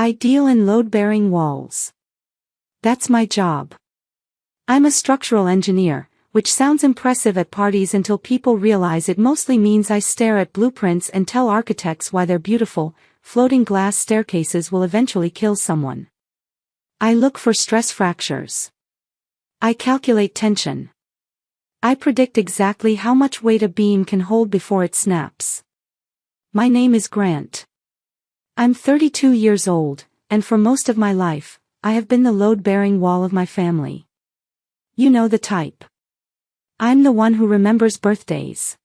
I deal in load-bearing walls. That's my job. I'm a structural engineer, which sounds impressive at parties until people realize it mostly means I stare at blueprints and tell architects why their beautiful, floating glass staircases will eventually kill someone. I look for stress fractures. I calculate tension. I predict exactly how much weight a beam can hold before it snaps. My name is Grant. I'm 32 years old, and for most of my life, I have been the load-bearing wall of my family. You know the type. I'm the one who remembers birthdays.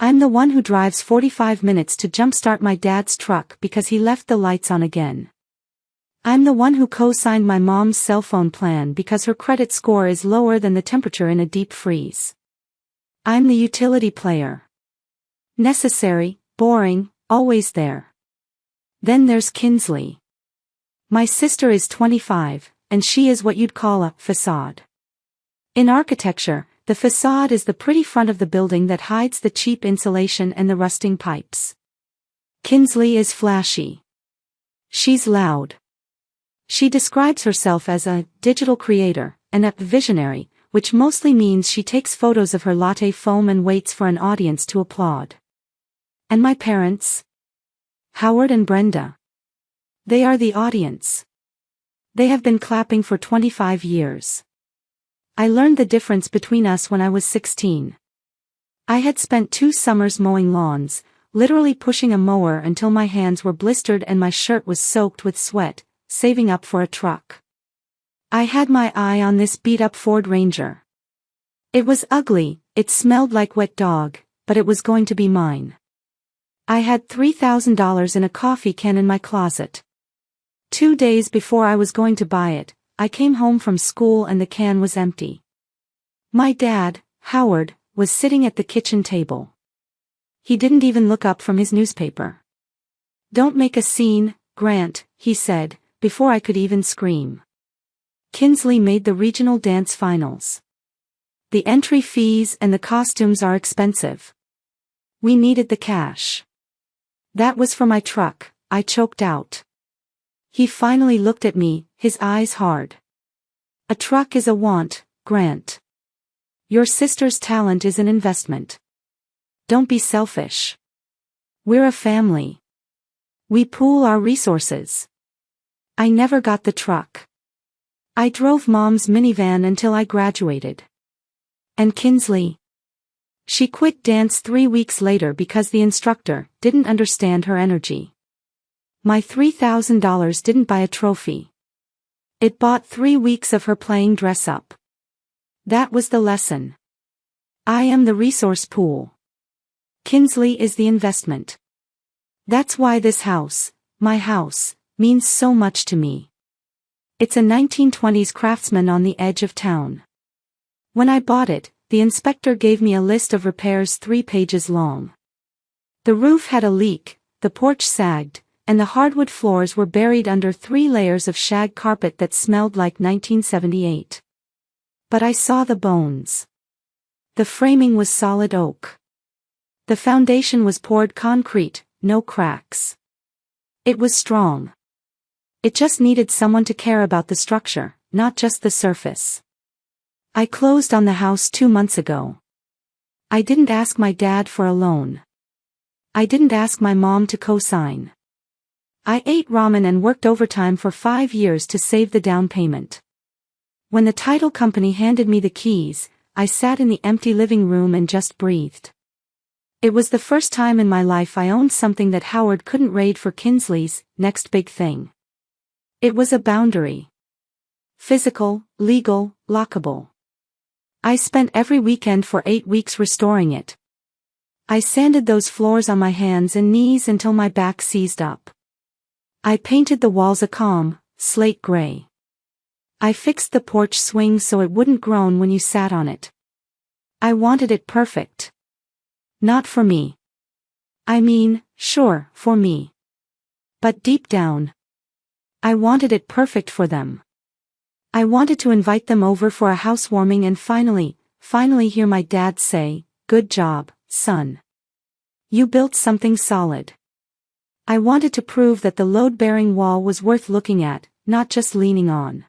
I'm the one who drives 45 minutes to jumpstart my dad's truck because he left the lights on again. I'm the one who co-signed my mom's cell phone plan because her credit score is lower than the temperature in a deep freeze. I'm the utility player. Necessary, boring, always there. Then there's Kinsley. My sister is 25, and she is what you'd call a facade. In architecture, the facade is the pretty front of the building that hides the cheap insulation and the rusting pipes. Kinsley is flashy. She's loud. She describes herself as a digital creator, and a visionary, which mostly means she takes photos of her latte foam and waits for an audience to applaud. And my parents? Howard and Brenda. They are the audience. They have been clapping for 25 years. I learned the difference between us when I was 16. I had spent 2 summers mowing lawns, literally pushing a mower until my hands were blistered and my shirt was soaked with sweat, saving up for a truck. I had my eye on this beat-up Ford Ranger. It was ugly, it smelled like wet dog, but it was going to be mine. I had $3,000 in a coffee can in my closet. 2 days before I was going to buy it, I came home from school and the can was empty. My dad, Howard, was sitting at the kitchen table. He didn't even look up from his newspaper. "Don't make a scene, Grant," he said, before I could even scream. Kinsley made the regional dance finals. The entry fees and the costumes are expensive. We needed the cash. That was for my truck, I choked out. He finally looked at me, his eyes hard. "A truck is a want, Grant. Your sister's talent is an investment. Don't be selfish. We're a family. We pool our resources." I never got the truck. I drove Mom's minivan until I graduated. And Kinsley? She quit dance 3 weeks later because the instructor didn't understand her energy. My $3,000 didn't buy a trophy. It bought 3 weeks of her playing dress-up. That was the lesson. I am the resource pool. Kinsley is the investment. That's why this house, my house, means so much to me. It's a 1920s craftsman on the edge of town. When I bought it, the inspector gave me a list of repairs 3 pages long. The roof had a leak, the porch sagged, and the hardwood floors were buried under 3 layers of shag carpet that smelled like 1978. But I saw the bones. The framing was solid oak. The foundation was poured concrete, no cracks. It was strong. It just needed someone to care about the structure, not just the surface. I closed on the house 2 months ago. I didn't ask my dad for a loan. I didn't ask my mom to co-sign. I ate ramen and worked overtime for 5 years to save the down payment. When the title company handed me the keys, I sat in the empty living room and just breathed. It was the first time in my life I owned something that Howard couldn't raid for Kinsley's next big thing. It was a boundary. Physical, legal, lockable. I spent every weekend for 8 weeks restoring it. I sanded those floors on my hands and knees until my back seized up. I painted the walls a calm, slate gray. I fixed the porch swing so it wouldn't groan when you sat on it. I wanted it perfect. Not for me. I mean, sure, for me. But deep down, I wanted it perfect for them. I wanted to invite them over for a housewarming and finally hear my dad say, "Good job, son. You built something solid." I wanted to prove that the load-bearing wall was worth looking at, not just leaning on.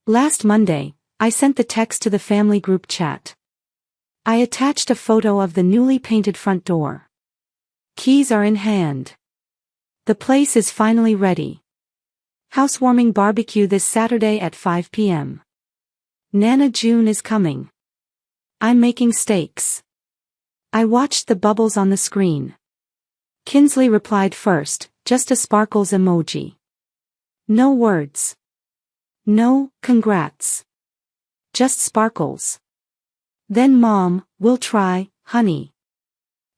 Last Monday, I sent the text to the family group chat. I attached a photo of the newly painted front door. Keys are in hand. The place is finally ready. Housewarming barbecue this Saturday at 5 p.m. Nana June is coming. I'm making steaks. I watched the bubbles on the screen. Kinsley replied first, just a sparkles emoji. No words. No, congrats. Just sparkles. Then Mom, we'll try, honey.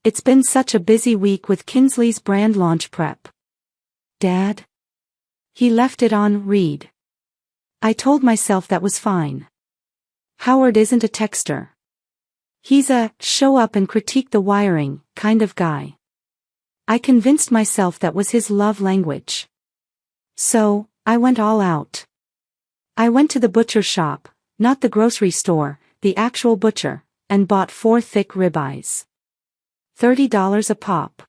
It's been such a busy week with Kinsley's brand launch prep. Dad? He left it on read. I told myself that was fine. Howard isn't a texter. He's a show up and critique the wiring kind of guy. I convinced myself that was his love language. So, I went all out. I went to the butcher shop, not the grocery store, the actual butcher, and bought 4 thick ribeyes. $30 a pop.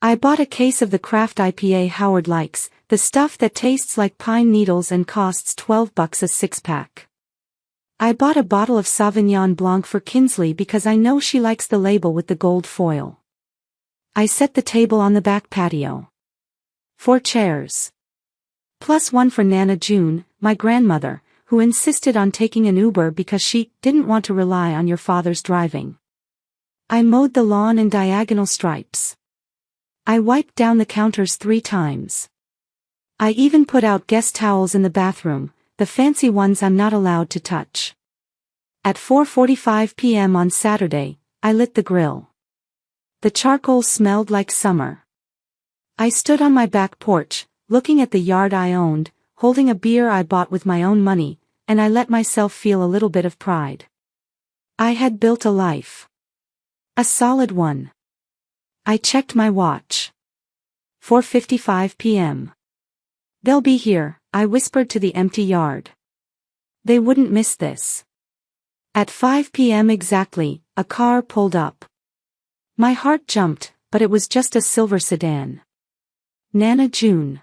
I bought a case of the craft IPA Howard likes, the stuff that tastes like pine needles and costs $12 a 6-pack. I bought a bottle of Sauvignon Blanc for Kinsley because I know she likes the label with the gold foil. I set the table on the back patio. 4 chairs. Plus 1 for Nana June, my grandmother, who insisted on taking an Uber because she didn't want to rely on your father's driving. I mowed the lawn in diagonal stripes. I wiped down the counters 3 times. I even put out guest towels in the bathroom, the fancy ones I'm not allowed to touch. At 4:45 p.m. on Saturday, I lit the grill. The charcoal smelled like summer. I stood on my back porch, looking at the yard I owned, holding a beer I bought with my own money, and I let myself feel a little bit of pride. I had built a life. A solid one. I checked my watch. 4:55 p.m. They'll be here, I whispered to the empty yard. They wouldn't miss this. At 5 p.m. exactly, a car pulled up. My heart jumped, but it was just a silver sedan. Nana June.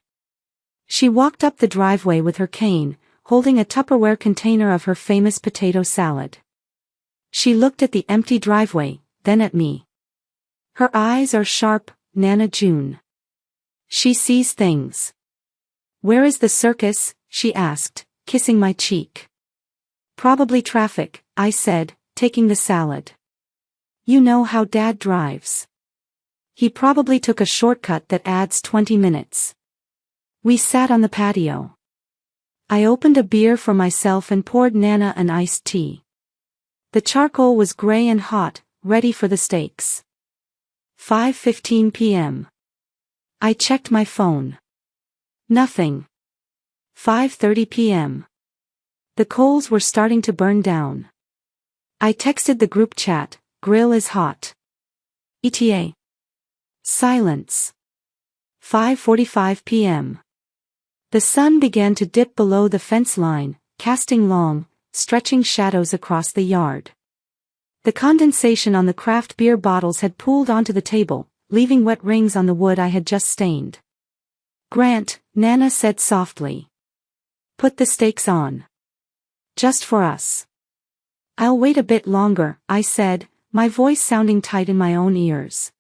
She walked up the driveway with her cane, holding a Tupperware container of her famous potato salad. She looked at the empty driveway, then at me. Her eyes are sharp, Nana June. She sees things. Where is the circus? She asked, kissing my cheek. Probably traffic, I said, taking the salad. You know how Dad drives. He probably took a shortcut that adds 20 minutes. We sat on the patio. I opened a beer for myself and poured Nana an iced tea. The charcoal was gray and hot, ready for the steaks. 5:15 p.m. I checked my phone. Nothing. 5:30 p.m. The coals were starting to burn down. I texted the group chat, grill is hot. ETA. Silence. 5:45 p.m. The sun began to dip below the fence line, casting long, stretching shadows across the yard. The condensation on the craft beer bottles had pooled onto the table, leaving wet rings on the wood I had just stained. Grant, Nana said softly. Put the steaks on. Just for us. I'll wait a bit longer, I said, my voice sounding tight in my own ears.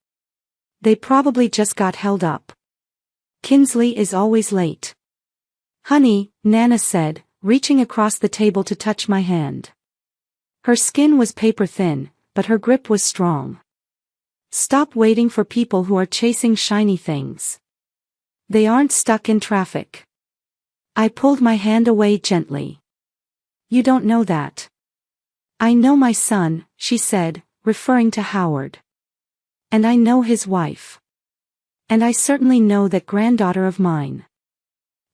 They probably just got held up. Kinsley is always late. Honey, Nana said, reaching across the table to touch my hand. Her skin was paper thin, but her grip was strong. Stop waiting for people who are chasing shiny things. They aren't stuck in traffic. I pulled my hand away gently. You don't know that. I know my son, she said, referring to Howard. And I know his wife. And I certainly know that granddaughter of mine.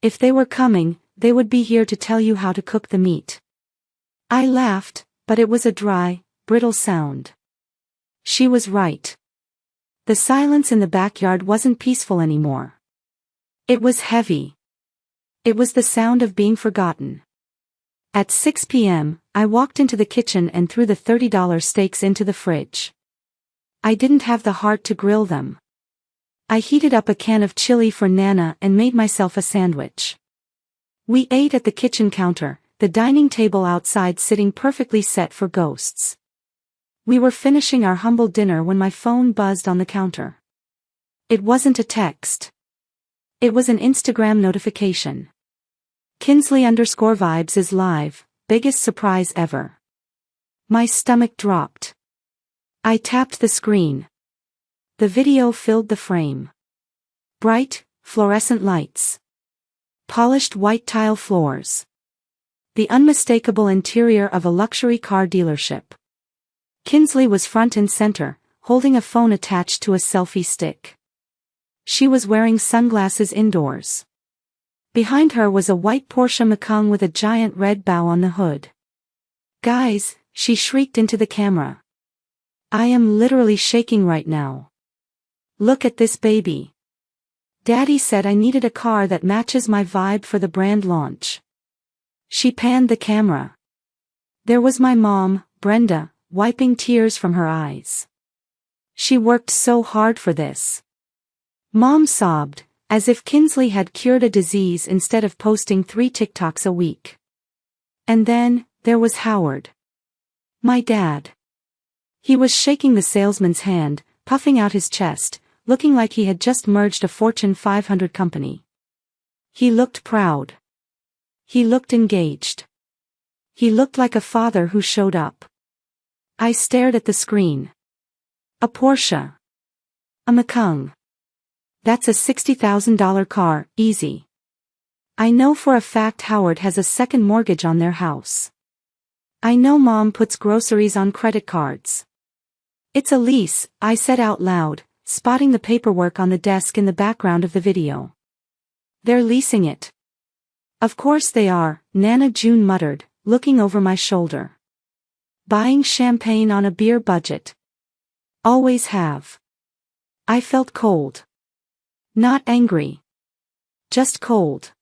If they were coming, they would be here to tell you how to cook the meat. I laughed, but it was a dry, brittle sound. She was right. The silence in the backyard wasn't peaceful anymore. It was heavy. It was the sound of being forgotten. At 6 p.m., I walked into the kitchen and threw the $30 steaks into the fridge. I didn't have the heart to grill them. I heated up a can of chili for Nana and made myself a sandwich. We ate at the kitchen counter, the dining table outside sitting perfectly set for ghosts. We were finishing our humble dinner when my phone buzzed on the counter. It wasn't a text. It was an Instagram notification. Kinsley_vibes is live, biggest surprise ever. My stomach dropped. I tapped the screen. The video filled the frame. Bright, fluorescent lights. Polished white tile floors. The unmistakable interior of a luxury car dealership. Kinsley was front and center, holding a phone attached to a selfie stick. She was wearing sunglasses indoors. Behind her was a white Porsche Macan with a giant red bow on the hood. "Guys," she shrieked into the camera. "I am literally shaking right now. Look at this baby. Daddy said I needed a car that matches my vibe for the brand launch." She panned the camera. There was my mom, Brenda, wiping tears from her eyes. She worked so hard for this. Mom sobbed, as if Kinsley had cured a disease instead of posting 3 TikToks a week. And then, there was Howard. My dad. He was shaking the salesman's hand, puffing out his chest, looking like he had just merged a Fortune 500 company. He looked proud. He looked engaged. He looked like a father who showed up. I stared at the screen. A Porsche. A Macan. That's a $60,000 car, easy. I know for a fact Howard has a second mortgage on their house. I know Mom puts groceries on credit cards. It's a lease, I said out loud, spotting the paperwork on the desk in the background of the video. They're leasing it. Of course they are, Nana June muttered, looking over my shoulder. Buying champagne on a beer budget. Always have. I felt cold. Not angry. Just cold.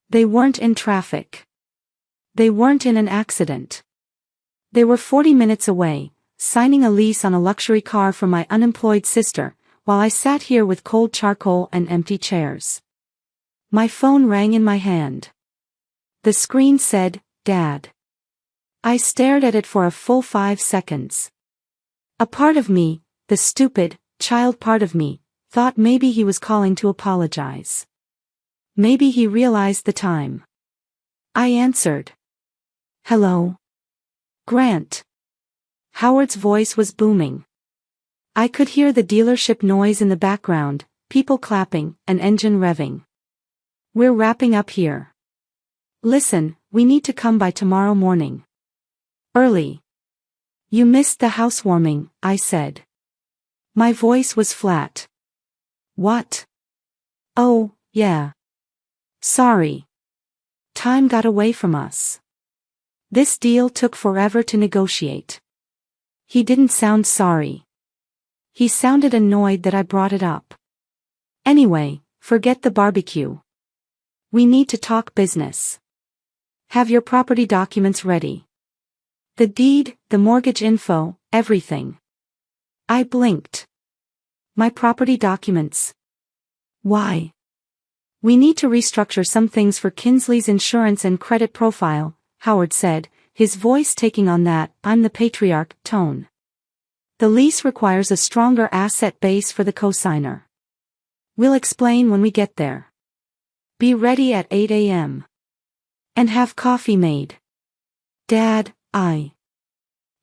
They weren't in traffic. They weren't in an accident. They were 40 minutes away, signing a lease on a luxury car for my unemployed sister, while I sat here with cold charcoal and empty chairs. My phone rang in my hand. The screen said, "Dad." I stared at it for a full 5 seconds. A part of me, the stupid, child part of me, thought maybe he was calling to apologize. Maybe he realized the time. I answered. "Hello? Grant." Howard's voice was booming. I could hear the dealership noise in the background, people clapping, an engine revving. "We're wrapping up here. Listen, we need to come by tomorrow morning. Early." "You missed the housewarming," I said. My voice was flat. "What? Oh, yeah. Sorry. Time got away from us. This deal took forever to negotiate." He didn't sound sorry. He sounded annoyed that I brought it up. "Anyway, forget the barbecue. We need to talk business. Have your property documents ready. The deed, the mortgage info, everything." I blinked. "My property documents? Why?" "We need to restructure some things for Kinsley's insurance and credit profile," Howard said, his voice taking on that "I'm the patriarch" tone. "The lease requires a stronger asset base for the cosigner. We'll explain when we get there. Be ready at 8 a.m. And have coffee made." "Dad,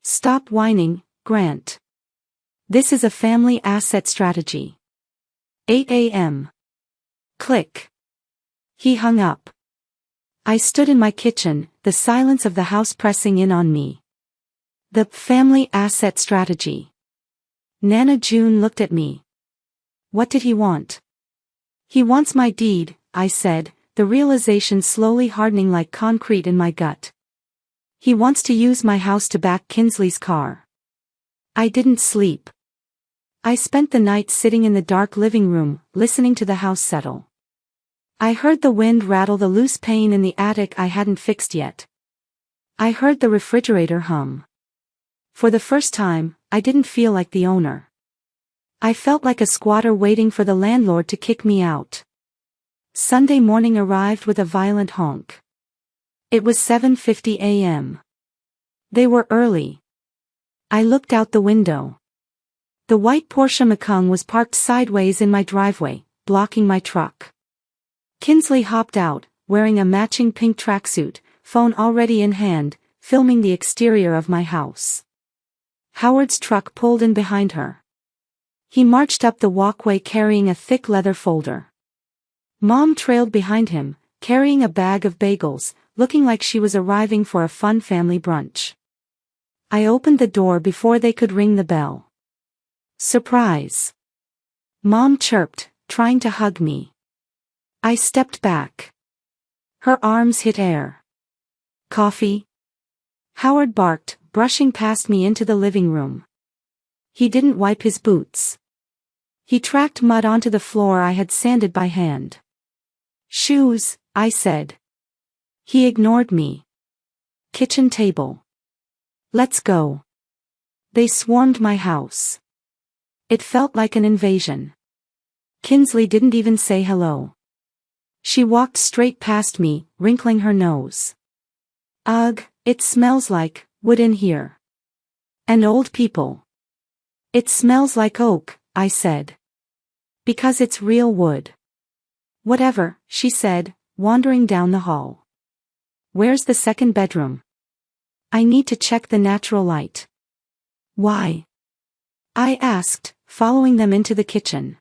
Stop whining, Grant. This is a family asset strategy. 8 a.m. Click." He hung up. I stood in my kitchen, the silence of the house pressing in on me. The family asset strategy. Nana June looked at me. What did he want? "He wants my deed," I said, the realization slowly hardening like concrete in my gut. "He wants to use my house to back Kinsley's car." I didn't sleep. I spent the night sitting in the dark living room, listening to the house settle. I heard the wind rattle the loose pane in the attic I hadn't fixed yet. I heard the refrigerator hum. For the first time, I didn't feel like the owner. I felt like a squatter waiting for the landlord to kick me out. Sunday morning arrived with a violent honk. It was 7:50 a.m. They were early. I looked out the window. The white Porsche Macan was parked sideways in my driveway, blocking my truck. Kinsley hopped out, wearing a matching pink tracksuit, phone already in hand, filming the exterior of my house. Howard's truck pulled in behind her. He marched up the walkway carrying a thick leather folder. Mom trailed behind him, carrying a bag of bagels, looking like she was arriving for a fun family brunch. I opened the door before they could ring the bell. Surprise! Mom chirped, trying to hug me. I stepped back. Her arms hit air. Coffee? Howard barked, brushing past me into the living room. He didn't wipe his boots. He tracked mud onto the floor I had sanded by hand. Shoes, I said. He ignored me. Kitchen table. Let's go. They swarmed my house. It felt like an invasion. Kinsley didn't even say hello. She walked straight past me, wrinkling her nose. Ugh, it smells like wood in here. And old people. It smells like oak, I said. Because it's real wood. Whatever, she said, wandering down the hall. Where's the second bedroom? I need to check the natural light. Why? I asked, following them into the kitchen.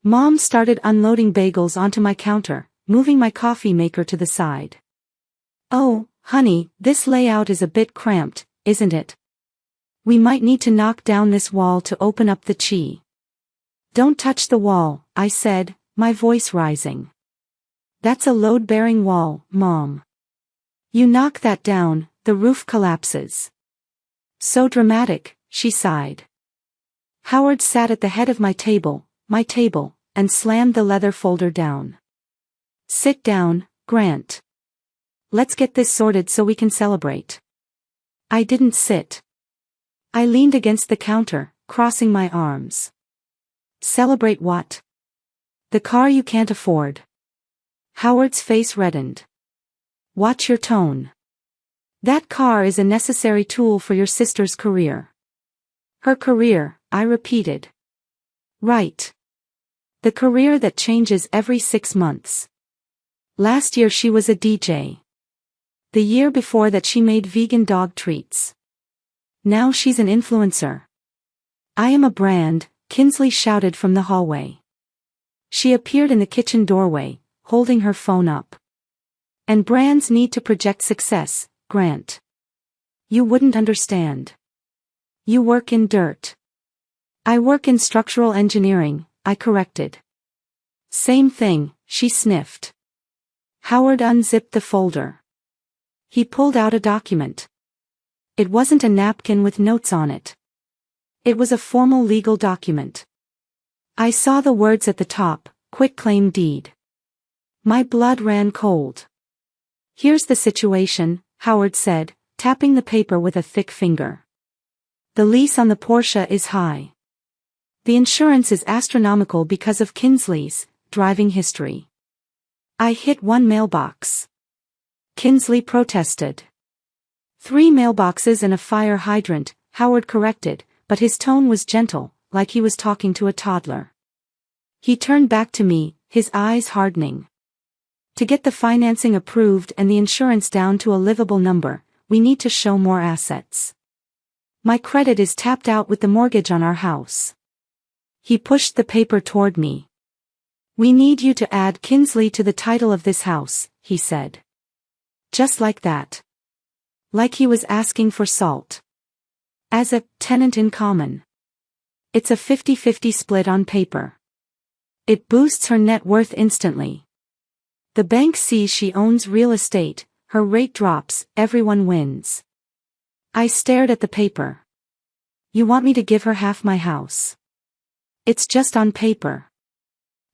Mom started unloading bagels onto my counter, moving my coffee maker to the side. Oh, honey, this layout is a bit cramped, isn't it? We might need to knock down this wall to open up the chi. Don't touch the wall, I said, my voice rising. That's a load-bearing wall, Mom. You knock that down, the roof collapses. So dramatic, she sighed. Howard sat at the head of my table, and slammed the leather folder down. Sit down, Grant. Let's get this sorted so we can celebrate. I didn't sit. I leaned against the counter, crossing my arms. Celebrate what? The car you can't afford. Howard's face reddened. Watch your tone. That car is a necessary tool for your sister's career. Her career, I repeated. Right. The career that changes every 6 months. Last year she was a DJ. The year before that she made vegan dog treats. Now she's an influencer. I am a brand, Kinsley shouted from the hallway. She appeared in the kitchen doorway, holding her phone up. And brands need to project success, Grant. You wouldn't understand. You work in dirt. I work in structural engineering, I corrected. Same thing, she sniffed. Howard unzipped the folder. He pulled out a document. It wasn't a napkin with notes on it. It was a formal legal document. I saw the words at the top, quitclaim deed. My blood ran cold. Here's the situation, Howard said, tapping the paper with a thick finger. The lease on the Porsche is high. The insurance is astronomical because of Kinsley's driving history. I hit one mailbox. Kinsley protested. 3 mailboxes and a fire hydrant, Howard corrected, but his tone was gentle, like he was talking to a toddler. He turned back to me, his eyes hardening. To get the financing approved and the insurance down to a livable number, we need to show more assets. My credit is tapped out with the mortgage on our house. He pushed the paper toward me. We need you to add Kinsley to the title of this house, he said. Just like that. Like he was asking for salt. As a tenant in common. It's a 50-50 split on paper. It boosts her net worth instantly. The bank sees she owns real estate, her rate drops, everyone wins. I stared at the paper. You want me to give her half my house? It's just on paper.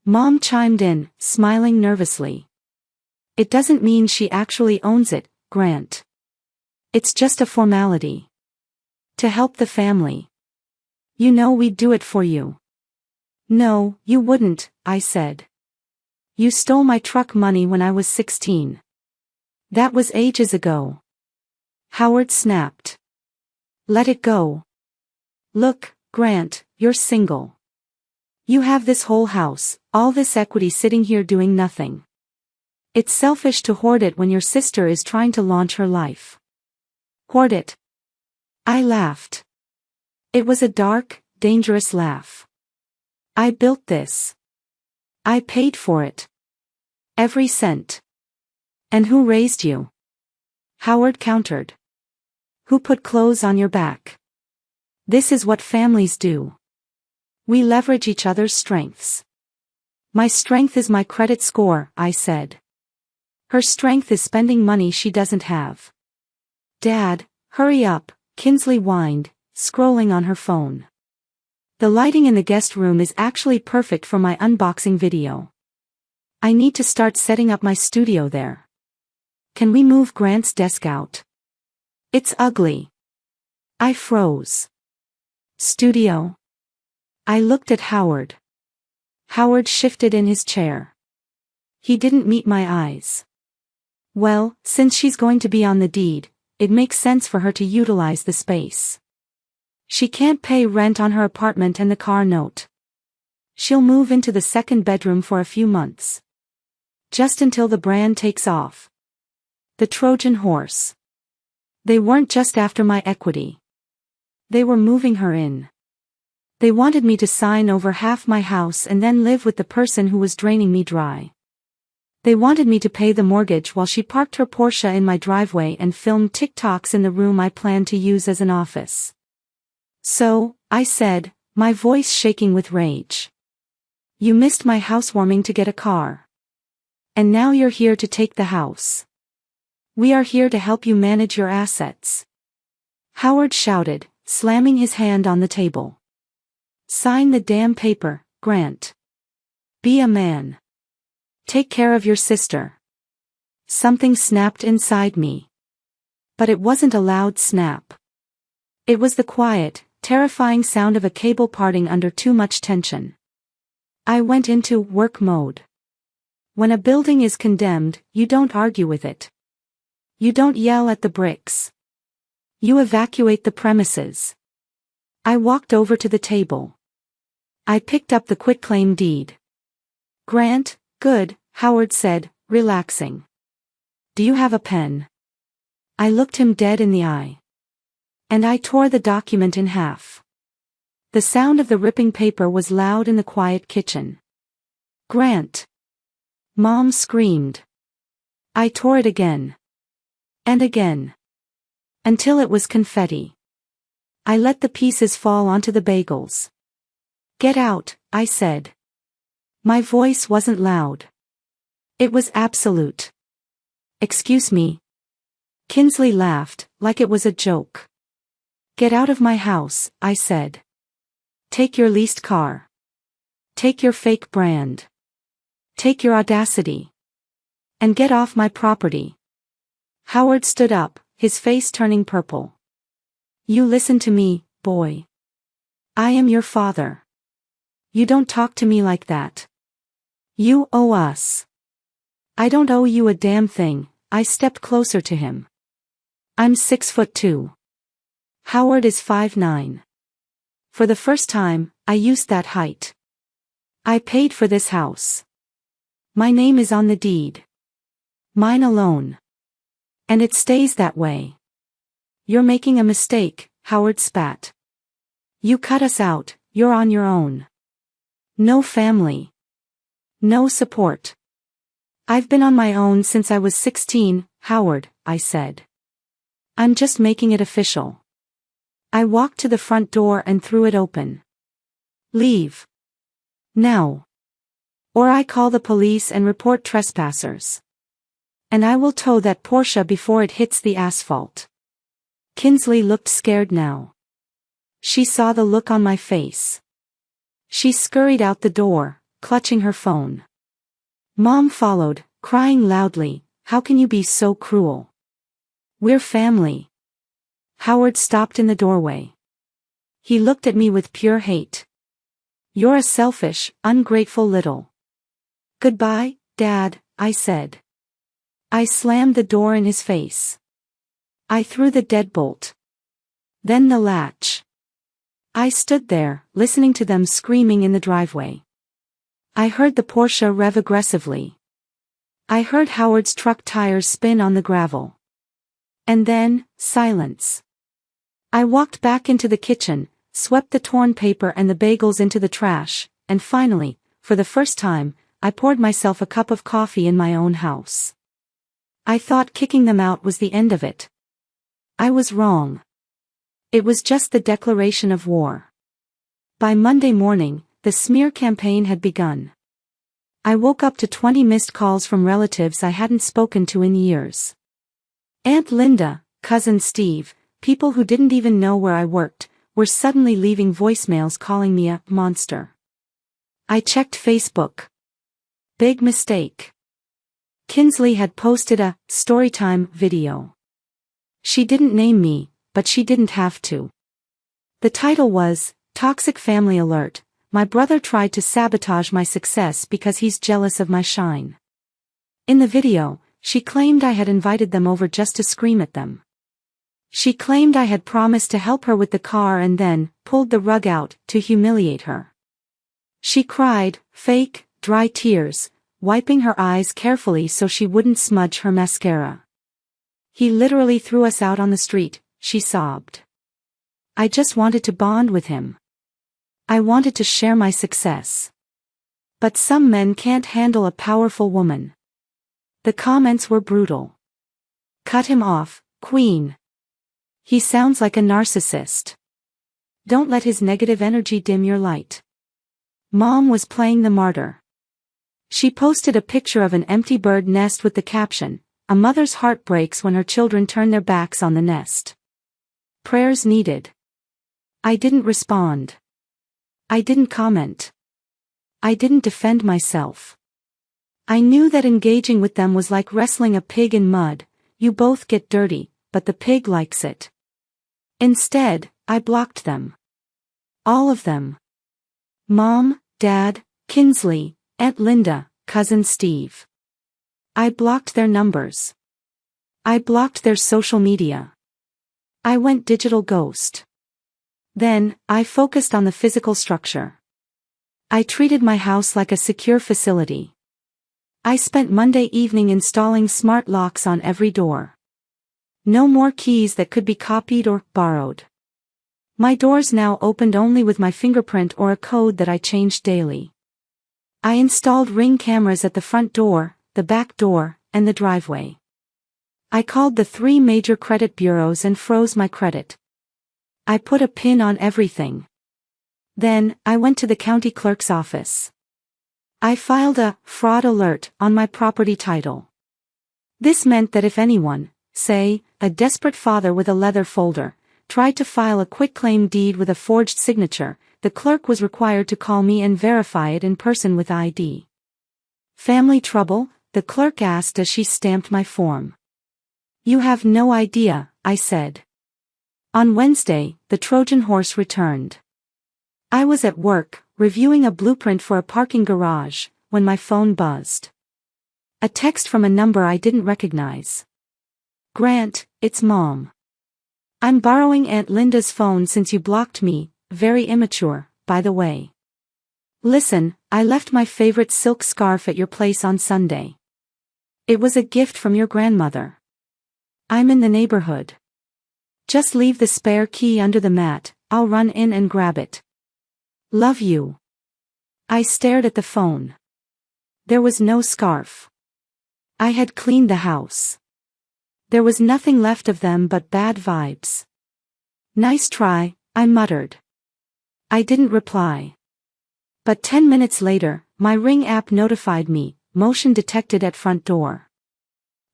Mom chimed in, smiling nervously. It doesn't mean she actually owns it, Grant. It's just a formality. To help the family. You know we'd do it for you. No, you wouldn't, I said. You stole my truck money when I was 16. That was ages ago. Howard snapped. Let it go. Look, Grant, you're single. You have this whole house, all this equity sitting here doing nothing. It's selfish to hoard it when your sister is trying to launch her life. Hoard it. I laughed. It was a dark, dangerous laugh. I built this. I paid for it. Every cent. And who raised you? Howard countered. Who put clothes on your back? This is what families do. We leverage each other's strengths. My strength is my credit score, I said. Her strength is spending money she doesn't have. Dad, hurry up, Kinsley whined, scrolling on her phone. The lighting in the guest room is actually perfect for my unboxing video. I need to start setting up my studio there. Can we move Grant's desk out? It's ugly. I froze. Studio? I looked at Howard. Howard shifted in his chair. He didn't meet my eyes. Well, since she's going to be on the deed, it makes sense for her to utilize the space. She can't pay rent on her apartment and the car note. She'll move into the second bedroom for a few months. Just until the brand takes off. The Trojan horse. They weren't just after my equity. They were moving her in. They wanted me to sign over half my house and then live with the person who was draining me dry. They wanted me to pay the mortgage while she parked her Porsche in my driveway and filmed TikToks in the room I planned to use as an office. So, I said, my voice shaking with rage. You missed my housewarming to get a car. And now you're here to take the house. We are here to help you manage your assets. Howard shouted, slamming his hand on the table. Sign the damn paper, Grant. Be a man. Take care of your sister. Something snapped inside me. But it wasn't a loud snap. It was the quiet, terrifying sound of a cable parting under too much tension. I went into work mode. When a building is condemned, you don't argue with it. You don't yell at the bricks. You evacuate the premises. I walked over to the table. I picked up the quitclaim deed. Grant, good, Howard said, relaxing. Do you have a pen? I looked him dead in the eye. And I tore the document in half. The sound of the ripping paper was loud in the quiet kitchen. Grant! Mom screamed. I tore it again. And again. Until it was confetti. I let the pieces fall onto the bagels. Get out, I said. My voice wasn't loud. It was absolute. Excuse me. Kinsley laughed, like it was a joke. Get out of my house, I said. Take your leased car. Take your fake brand. Take your audacity. And get off my property. Howard stood up, his face turning purple. You listen to me, boy. I am your father. You don't talk to me like that. You owe us. I don't owe you a damn thing, I stepped closer to him. I'm 6'2". Howard is 5'9". For the first time, I used that height. I paid for this house. My name is on the deed. Mine alone. And it stays that way. You're making a mistake, Howard spat. You cut us out, you're on your own. No family. No support. I've been on my own since I was 16, Howard, I said. I'm just making it official. I walked to the front door and threw it open. Leave. Now. Or I call the police and report trespassers. And I will tow that Porsche before it hits the asphalt. Kinsley looked scared now. She saw the look on my face. She scurried out the door, clutching her phone. Mom followed, crying loudly, how can you be so cruel? We're family. Howard stopped in the doorway. He looked at me with pure hate. You're a selfish, ungrateful little. Goodbye, Dad, I said. I slammed the door in his face. I threw the deadbolt. Then the latch. I stood there, listening to them screaming in the driveway. I heard the Porsche rev aggressively. I heard Howard's truck tires spin on the gravel. And then, silence. I walked back into the kitchen, swept the torn paper and the bagels into the trash, and finally, for the first time, I poured myself a cup of coffee in my own house. I thought kicking them out was the end of it. I was wrong. It was just the declaration of war. By Monday morning, the smear campaign had begun. I woke up to 20 missed calls from relatives I hadn't spoken to in years. Aunt Linda, Cousin Steve, people who didn't even know where I worked, were suddenly leaving voicemails calling me a monster. I checked Facebook. Big mistake. Kinsley had posted a storytime video. She didn't name me, but she didn't have to. The title was, Toxic Family Alert, my brother tried to sabotage my success because he's jealous of my shine. In the video, she claimed I had invited them over just to scream at them. She claimed I had promised to help her with the car and then pulled the rug out to humiliate her. She cried, fake, dry tears, wiping her eyes carefully so she wouldn't smudge her mascara. He literally threw us out on the street, she sobbed. I just wanted to bond with him. I wanted to share my success. But some men can't handle a powerful woman. The comments were brutal. Cut him off, Queen. He sounds like a narcissist. Don't let his negative energy dim your light. Mom was playing the martyr. She posted a picture of an empty bird nest with the caption, "A mother's heart breaks when her children turn their backs on the nest. Prayers needed." I didn't respond. I didn't comment. I didn't defend myself. I knew that engaging with them was like wrestling a pig in mud. You both get dirty, but the pig likes it. Instead, I blocked them. All of them. Mom, Dad, Kinsley, Aunt Linda, Cousin Steve. I blocked their numbers. I blocked their social media. I went digital ghost. Then, I focused on the physical structure. I treated my house like a secure facility. I spent Monday evening installing smart locks on every door. No more keys that could be copied or borrowed. My doors now opened only with my fingerprint or a code that I changed daily. I installed Ring cameras at the front door, the back door, and the driveway. I called the 3 major credit bureaus and froze my credit. I put a pin on everything. Then, I went to the county clerk's office. I filed a fraud alert on my property title. This meant that if anyone, say, a desperate father with a leather folder, tried to file a quitclaim deed with a forged signature, the clerk was required to call me and verify it in person with ID. Family trouble? The clerk asked as she stamped my form. You have no idea, I said. On Wednesday, the Trojan horse returned. I was at work, reviewing a blueprint for a parking garage, when my phone buzzed. A text from a number I didn't recognize. Grant, it's Mom. I'm borrowing Aunt Linda's phone since you blocked me, very immature, by the way. Listen, I left my favorite silk scarf at your place on Sunday. It was a gift from your grandmother. I'm in the neighborhood. Just leave the spare key under the mat, I'll run in and grab it. Love you. I stared at the phone. There was no scarf. I had cleaned the house. There was nothing left of them but bad vibes. Nice try, I muttered. I didn't reply. But 10 minutes later, my Ring app notified me, motion detected at front door.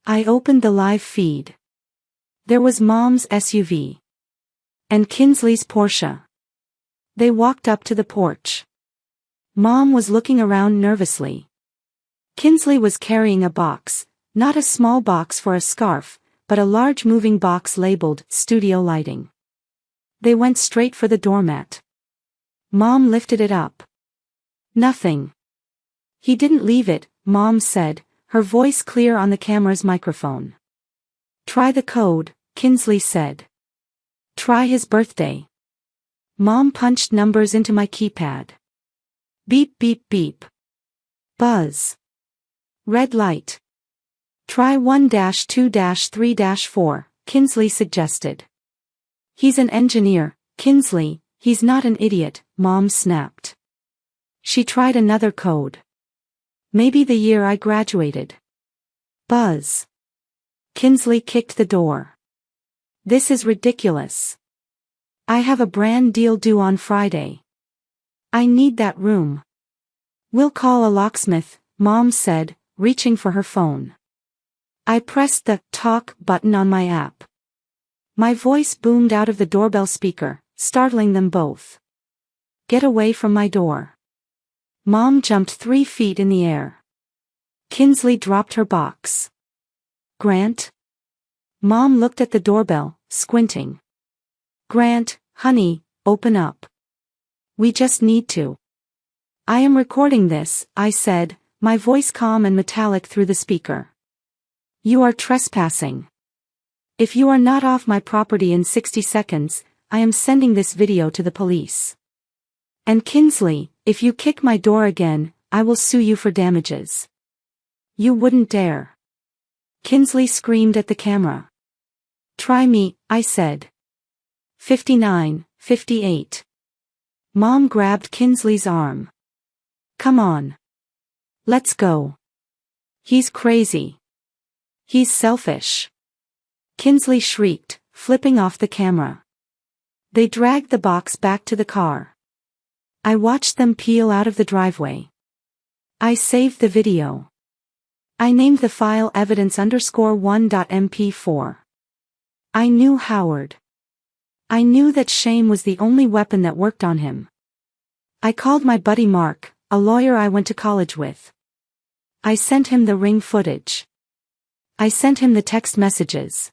I opened the live feed. There was Mom's SUV. And Kinsley's Porsche. They walked up to the porch. Mom was looking around nervously. Kinsley was carrying a box, not a small box for a scarf, but a large moving box labeled studio lighting. They went straight for the doormat. Mom lifted it up. Nothing. He didn't leave it, Mom said, her voice clear on the camera's microphone. Try the code, Kinsley said. Try his birthday. Mom punched numbers into my keypad. Beep beep beep. Buzz. Red light. Try 1-2-3-4, Kinsley suggested. He's an engineer, Kinsley, he's not an idiot, Mom snapped. She tried another code. Maybe the year I graduated. Buzz. Kinsley kicked the door. This is ridiculous. I have a brand deal due on Friday. I need that room. We'll call a locksmith, Mom said, reaching for her phone. I pressed the talk button on my app. My voice boomed out of the doorbell speaker, startling them both. Get away from my door. Mom jumped 3 feet in the air. Kinsley dropped her box. Grant? Mom looked at the doorbell, squinting. Grant, honey, open up. We just need to. I am recording this, I said, my voice calm and metallic through the speaker. You are trespassing. If you are not off my property in 60 seconds, I am sending this video to the police. And Kinsley, if you kick my door again, I will sue you for damages. You wouldn't dare. Kinsley screamed at the camera. Try me, I said. 59, 58. Mom grabbed Kinsley's arm. Come on. Let's go. He's crazy. He's selfish. Kinsley shrieked, flipping off the camera. They dragged the box back to the car. I watched them peel out of the driveway. I saved the video. I named the file evidence_1.mp4. I knew Howard. I knew that shame was the only weapon that worked on him. I called my buddy Mark, a lawyer I went to college with. I sent him the ring footage. I sent him the text messages.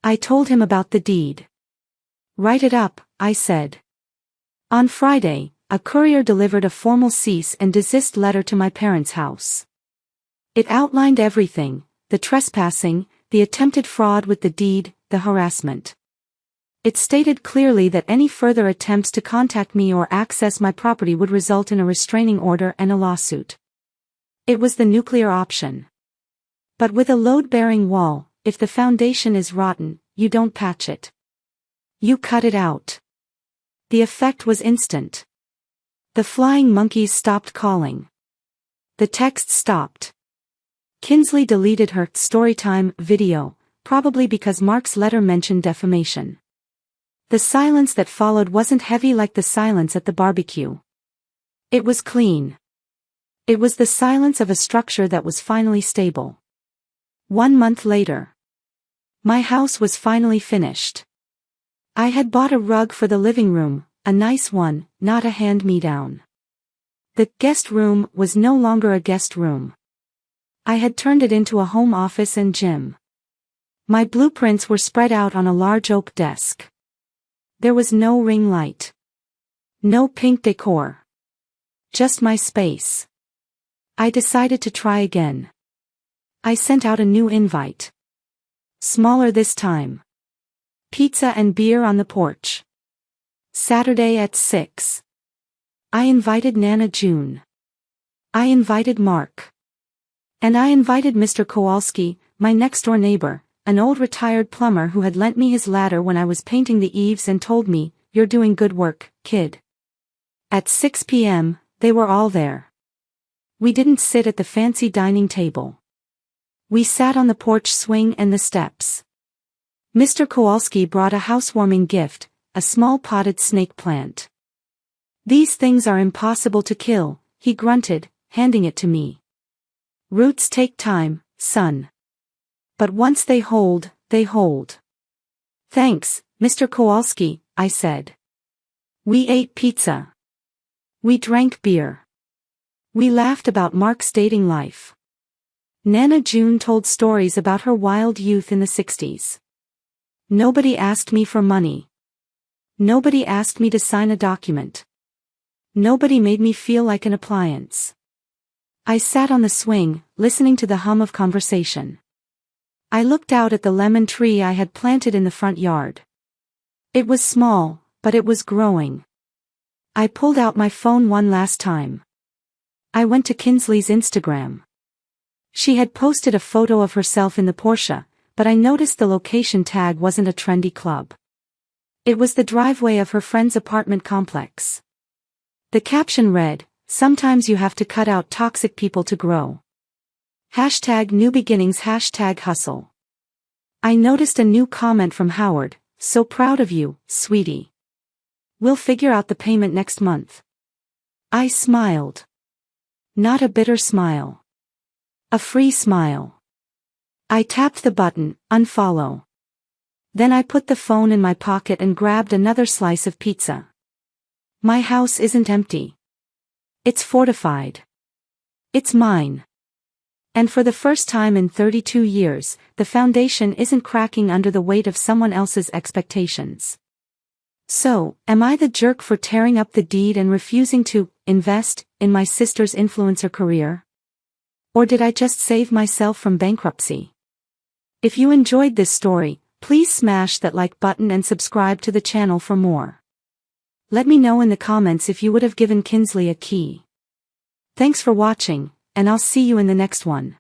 I told him about the deed. Write it up, I said. On Friday, a courier delivered a formal cease and desist letter to my parents' house. It outlined everything, the trespassing, the attempted fraud with the deed, the harassment. It stated clearly that any further attempts to contact me or access my property would result in a restraining order and a lawsuit. It was the nuclear option. But with a load-bearing wall, if the foundation is rotten, you don't patch it. You cut it out. The effect was instant. The flying monkeys stopped calling. The text stopped. Kinsley deleted her storytime video, probably because Mark's letter mentioned defamation. The silence that followed wasn't heavy like the silence at the barbecue. It was clean. It was the silence of a structure that was finally stable. 1 month later. My house was finally finished. I had bought a rug for the living room, a nice one, not a hand-me-down. The guest room was no longer a guest room. I had turned it into a home office and gym. My blueprints were spread out on a large oak desk. There was no ring light. No pink decor. Just my space. I decided to try again. I sent out a new invite. Smaller this time. Pizza and beer on the porch. Saturday at 6. I invited Nana June. I invited Mark. And I invited Mr. Kowalski, my next-door neighbor, an old retired plumber who had lent me his ladder when I was painting the eaves and told me, "You're doing good work, kid." At 6 p.m., they were all there. We didn't sit at the fancy dining table. We sat on the porch swing and the steps. Mr. Kowalski brought a housewarming gift, a small potted snake plant. "These things are impossible to kill," he grunted, handing it to me. "Roots take time, son. But once they hold, they hold." "Thanks, Mr. Kowalski," I said. We ate pizza. We drank beer. We laughed about Mark's dating life. Nana June told stories about her wild youth in the 60s. Nobody asked me for money. Nobody asked me to sign a document. Nobody made me feel like an appliance. I sat on the swing, listening to the hum of conversation. I looked out at the lemon tree I had planted in the front yard. It was small, but it was growing. I pulled out my phone one last time. I went to Kinsley's Instagram. She had posted a photo of herself in the Porsche, but I noticed the location tag wasn't a trendy club. It was the driveway of her friend's apartment complex. The caption read, "Sometimes you have to cut out toxic people to grow. #new beginnings #hustle." I noticed a new comment from Howard, "So proud of you, sweetie. We'll figure out the payment next month." I smiled. Not a bitter smile. A free smile. I tapped the button, unfollow. Then I put the phone in my pocket and grabbed another slice of pizza. My house isn't empty. It's fortified. It's mine. And for the first time in 32 years, the foundation isn't cracking under the weight of someone else's expectations. So, am I the jerk for tearing up the deed and refusing to invest in my sister's influencer career? Or did I just save myself from bankruptcy? If you enjoyed this story, please smash that like button and subscribe to the channel for more. Let me know in the comments if you would have given Kinsley a key. Thanks for watching, and I'll see you in the next one.